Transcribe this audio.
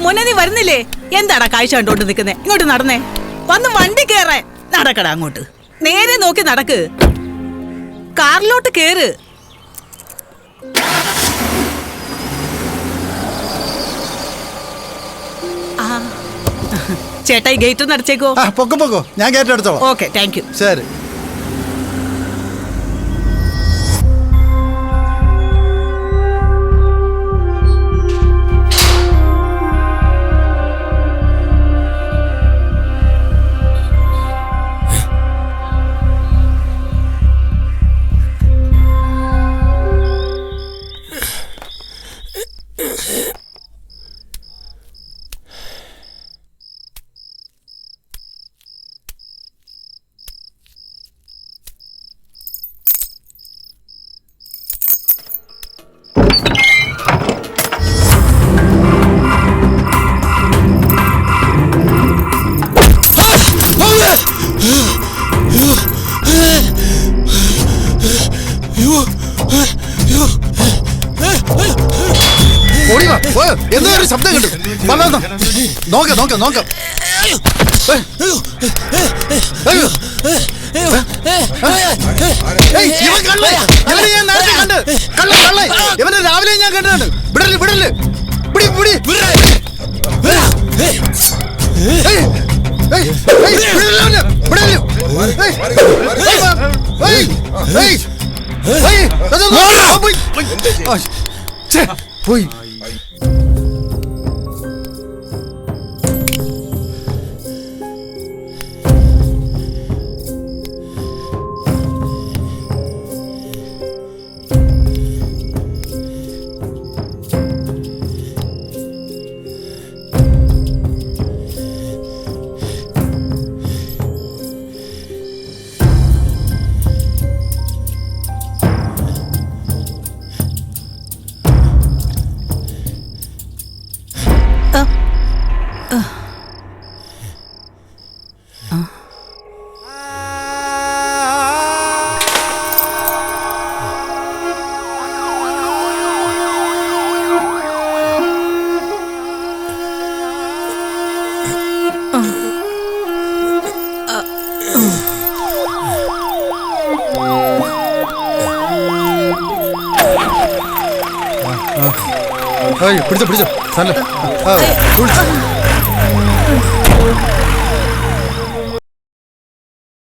മോനെ നീ വരുന്നില്ലേ? എന്താടാ കാഴ്ച കണ്ടോണ്ട് നിൽക്കുന്നേ? ഇങ്ങോട്ട് നടന്നേ, വന്ന് വണ്ടി കേറാൻ. നടക്കടാ അങ്ങോട്ട്, നേരെ നോക്കി നടക്ക്, കാറിലോട്ട് കേറ്. ചേട്ടാ ഈ ഗേറ്റ് ഒന്ന് അടച്ചേക്കോ. പൊക്കോ, ഞാൻ ഗേറ്റ് അടച്ചോളാം. Okay, thank you. ശരി. എന്തൊരു ശബ്ദം കിട്ടും. നോക്കാം. ഇവനെ രാവിലെ ഞാൻ കണ്ടതാണ്. വിടല്. പോയി. പിടിച്ചോ.